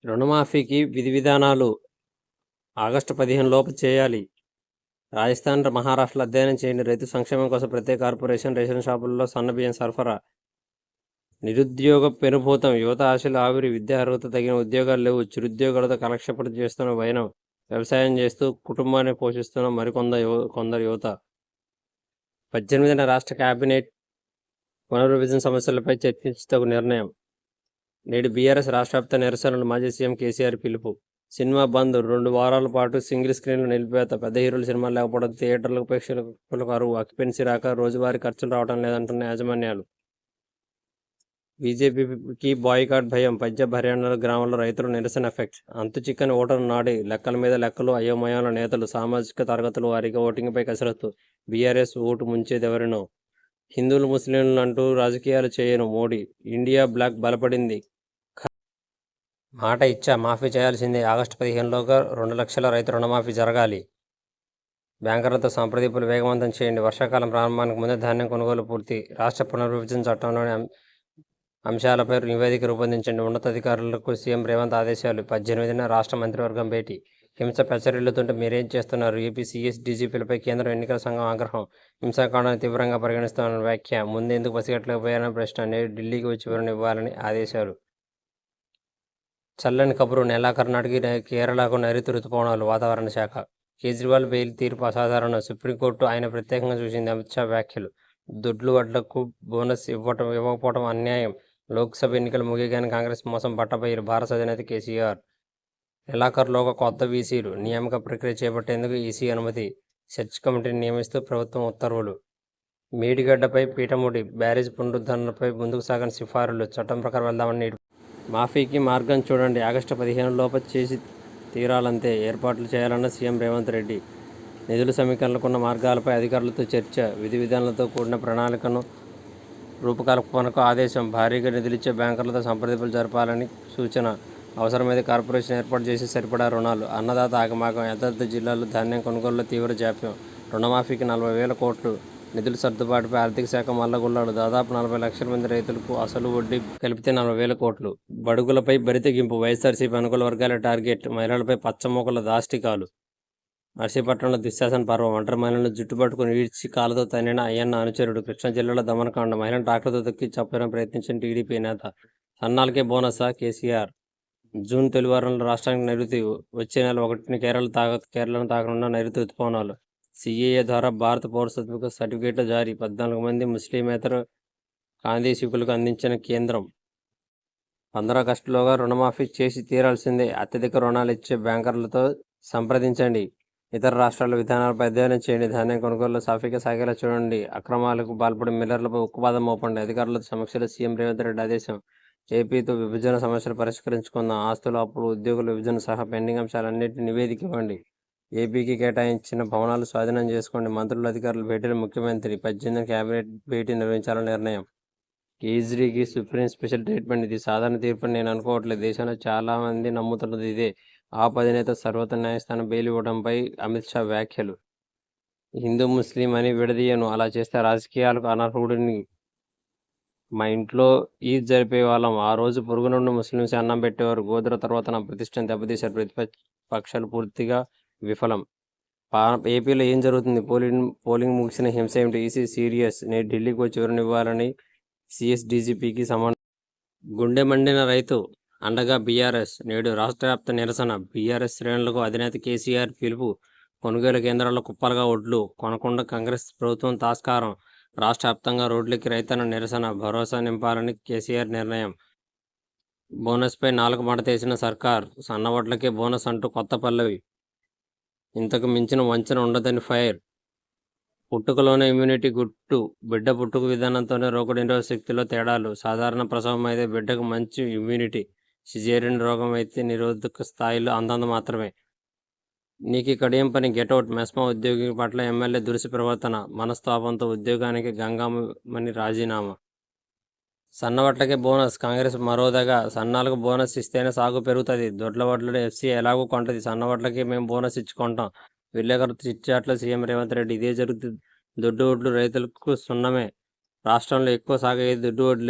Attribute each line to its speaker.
Speaker 1: రుణమాఫీకి విధి విధానాలు ఆగస్టు 15 లోపు చేయాలి. రాజస్థాన్, మహారాష్ట్రలో అధ్యయనం చేయండి. రైతు సంక్షేమం కోసం ప్రత్యేక కార్పొరేషన్. రేషన్ షాపుల్లో సన్నబియ్యం సరఫరా. నిరుద్యోగ పెనుభూతం. యువత ఆశలు ఆవిరి. విద్యా అర్హత తగిన ఉద్యోగాలు లేవు. చిరుద్యోగులతో కాలక్షేపం చేస్తున్న వైనం. వ్యవసాయం చేస్తూ కుటుంబాన్ని పోషిస్తున్న కొందరు యువత. 18న రాష్ట్ర కేబినెట్ పునర్విభజన సమస్యలపై చర్చించటకు నిర్ణయం. నేడు బీఆర్ఎస్ రాష్ట్రవ్యాప్త నిరసనలు. మాజీ సీఎం కేసీఆర్ పిలుపు. సినిమా బంద్. 2 వారాల పాటు సింగిల్ స్క్రీన్లు నిలిపేత. పెద్ద హీరోల సినిమాలు లేకపోవడం, థియేటర్లకు ప్రేక్షకులకు అరువు. అక్యుపెన్సీ రాక రోజువారీ ఖర్చులు రావడం లేదంటున్న యాజమాన్యాలు. బీజేపీకి బాయ్కాట్ భయం. పంజాబ్, హర్యానాలో గ్రామాల్లో రైతుల నిరసన ఎఫెక్ట్. అంతు చిక్కని ఓటరు నాడి. లెక్కల మీద లెక్కలు. అయోమయాల నేతలు. సామాజిక తరగతుల వారీగా ఓటింగ్పై కసరత్తు. బీఆర్ఎస్ ఓటు ముంచేదెవరినో. హిందువులు, ముస్లింలు అంటూ రాజకీయాలు చేయను మోడీ. India black బలపడింది. మాట ఇచ్చా, మాఫీ చేయాల్సిందే. ఆగస్టు 15లోగా 2 లక్షల రైతు రుణమాఫీ జరగాలి. బ్యాంకర్లతో సంప్రదింపులు వేగవంతం చేయండి. వర్షాకాలం ప్రారంభానికి ముందే ధాన్యం కొనుగోలు పూర్తి. రాష్ట్ర పునర్విభజన చట్టంలోని అంశాలపై నివేదిక రూపొందించండి. ఉన్నతాధికారులకు సీఎం రేవంత్ ఆదేశాలు. 18న రాష్ట్ర మంత్రివర్గం భేటీ. హింస పెచ్చరిల్లుతుంటే మీరేం చేస్తున్నారు? ఏపీ సీఎస్ డీజీపీలపై కేంద్ర ఎన్నికల సంఘం ఆగ్రహం. హింసాకాండాన్ని తీవ్రంగా పరిగణిస్తామని వ్యాఖ్య. ముందెందుకు పసిగట్టలేకపోయారని ప్రశ్న. నేడు ఢిల్లీకి వచ్చి వివరణ ఇవ్వాలని ఆదేశాలు. చల్లని కబురు. నెలాఖరు నాటికి కేరళకు నైరుతి రుతుపవనాలు. వాతావరణ శాఖ. కేజ్రీవాల్ బెయిల్ తీర్పు అసాధారణం. సుప్రీంకోర్టు ఆయన ప్రత్యేకంగా చూసింది. అమిత్ షా వ్యాఖ్యలు. దొడ్లు వడ్లకు బోనస్ ఇవ్వకపోవడం అన్యాయం. లోక్సభ ఎన్నికలు ముగియగానే కాంగ్రెస్ మోసం బట్టబయలు. భారత అధినేత కేసీఆర్. నెలాఖరులోగా కొత్త వీసీలు నియామక ప్రక్రియ చేపట్టేందుకు ఈసీ అనుమతి. సెర్చ్ కమిటీని నియమిస్తూ ప్రభుత్వం ఉత్తర్వులు. మేడిగడ్డపై పీఠముడి. బ్యారేజ్ పునరుద్ధరణపై ముందుకు సాగని సిఫారులు. చట్టం ప్రకారం వెళ్దామని మాఫీకి మార్గం చూడండి. ఆగస్టు 15 లోపు చేసి తీరాలంతే. ఏర్పాట్లు చేయాలన్న సీఎం రేవంత్ రెడ్డి. నిధుల సమీకరణకున్న మార్గాలపై అధికారులతో చర్చ. విధి విధానాలతో కూడిన ప్రణాళికను రూపకల్పనకు ఆదేశం. భారీగా నిధులిచ్చే బ్యాంకర్లతో సంప్రదింపులు జరపాలని సూచన. అవసరమైతే కార్పొరేషన్ ఏర్పాటు చేసి సరిపడా రుణాలు. అన్నదాత ఆగమాగం. యథార్థ జిల్లాలో ధాన్యం కొనుగోలులో తీవ్ర జాప్యం. రుణమాఫీకి 40,000 కోట్లు. నిధుల సర్దుబాటుపై ఆర్థిక శాఖ మల్లగుల్లాడు. దాదాపు 40 లక్షల మంది రైతులకు అసలు వడ్డీ కలిపితే 40,000 కోట్లు. బడుగులపై బరితెగింపు. వైఎస్ఆర్సీపీ అనుకూల వర్గాల టార్గెట్. మహిళలపై పచ్చమొక్కల దాష్టికాలు. నర్సీపట్నంలో దుశ్శాసన పర్వం. ఒంటరి మహిళలను జుట్టుపట్టుకుని ఈడ్చి కాళ్ళతో తన్నిన అయ్యన్న అనుచరుడు. కృష్ణా జిల్లాలో దమనకాండ. మహిళను ట్రాక్టర్తో తొక్కి చంపడానికి ప్రయత్నించిన టీడీపీ నేత. సన్నాలకే బోనసా? కేసీఆర్. జూన్ తొలివారంలో రాష్ట్రానికి నైరుతి. వచ్చే నెల 1న కేరళను తాకనున్న నైరుతి రుతుపవనాలు. సీఏఏ ద్వారా భారత పౌరసత్వ సర్టిఫికేట్ల జారీ. 14 మంది ముస్లిమేతర కాందేశీకులకు అందించిన కేంద్రం. 15 ఆగస్టులోగా రుణమాఫీ చేసి తీరాల్సిందే. అత్యధిక రుణాలు ఇచ్చే బ్యాంకర్లతో సంప్రదించండి. ఇతర రాష్ట్రాల విధానాలపై అధ్యయనం చేయండి. ధాన్యం కొనుగోలులో సాఫీగా సాగేలా చూడండి. అక్రమాలకు పాల్పడే మిల్లర్లపై ఉక్కుపాదం మోపండి. అధికారులతో సమీక్షలో సీఎం రేవంత్ రెడ్డి ఆదేశం. ఏపీతో విభజన సమస్యలు పరిష్కరించుకుందాం. ఆస్తులు, అప్పులు, ఉద్యోగుల విభజన సహా పెండింగ్ అంశాలన్నింటినీ నివేదిక ఇవ్వండి. ఏపీకి కేటాయించిన భవనాలు స్వాధీనం చేసుకోండి. మంత్రులు, అధికారులు భేటీలో ముఖ్యమంత్రి. 18న కేబినెట్ భేటీ నిర్వహించాలని నిర్ణయం. కేజ్రీకి సుప్రీం స్పెషల్ ట్రీట్మెంట్. ఇది సాధారణ తీర్పు నేను అనుకోవట్లేదు. దేశంలో చాలామంది నమ్ముతున్నది ఇదే. ఆప్ అధినేత సర్వోన్నత న్యాయస్థానం బెయిల్ ఇవ్వడంపై అమిత్ షా వ్యాఖ్యలు. హిందూ, ముస్లిం అని విడదీయను. అలా చేస్తే రాజకీయాలకు అనర్హుడిని. మా ఇంట్లో ఈద్ జరిపే వాళ్ళం. ఆ రోజు పొరుగు నుండి ముస్లింస్ అన్నం పెట్టేవారు. గోధుర తర్వాత నా ప్రతిష్టను దెబ్బతీశారు. ప్రతిపక్షాలు పూర్తిగా విఫలం. ఏపీలో ఏం జరుగుతుంది? పోలింగ్ ముగిసిన హింస ఏమిటి? EC serious. నేడు ఢిల్లీకి వచ్చి వివరణ ఇవ్వాలని సీఎస్ డీజీపీకి సమన్. గుండె మండిన రైతు. అండగా బీఆర్ఎస్. నేడు రాష్ట్రవ్యాప్త నిరసన. బీఆర్ఎస్ శ్రేణులకు అధినేత కేసీఆర్ పిలుపు. కొనుగోలు కేంద్రాల్లో కుప్పలుగా ఒడ్లు కొనకుండా కాంగ్రెస్ ప్రభుత్వం తాస్కారం. రాష్ట్ర వ్యాప్తంగా రోడ్లెక్కి రైతన్న నిరసన. భరోసా నింపాలని కేసీఆర్ నిర్ణయం. బోనస్పై 4 మడతేసిన సర్కార్. సన్నవడ్లకే బోనస్ అంటూ కొత్త పల్లవి. ఇంతకు మించిన వంచన ఉండదని ఫైర్. పుట్టుకలోనే ఇమ్యూనిటీ గుట్టు. బిడ్డ పుట్టుక విధానంతోనే రోగనిరోధక శక్తిలో తేడాలు. సాధారణ ప్రసవం అయితే బిడ్డకు మంచి ఇమ్యూనిటీ. సిజేరియన్ రోగం అయితే నిరోధక స్థాయిలో అంతంత మాత్రమే. నీకు కడియం పని. గెటౌట్. మెస్మా ఉద్యోగి పట్ల ఎమ్మెల్యే దురుసు ప్రవర్తన. మనస్తాపంతో ఉద్యోగానికి గంగామణి రాజీనామా. సన్నవడ్లకే బోనస్. కాంగ్రెస్ మరోదగా. సన్నాలకు బోనస్ ఇస్తేనే సాగు పెరుగుతుంది. దొడ్ల వడ్లను ఎఫ్సీ ఎలాగూ కొంటది. సన్నవడ్లకి మేము బోనస్ ఇచ్చుకుంటాం. విలేకరుల చిట్చాట్లో సీఎం రేవంత్ రెడ్డి. ఇదే జరుగుతుంది. దొడ్డు వడ్లు రైతులకు సున్నమే. రాష్ట్రంలో ఎక్కువ సాగేది దొడ్డు వడ్లే.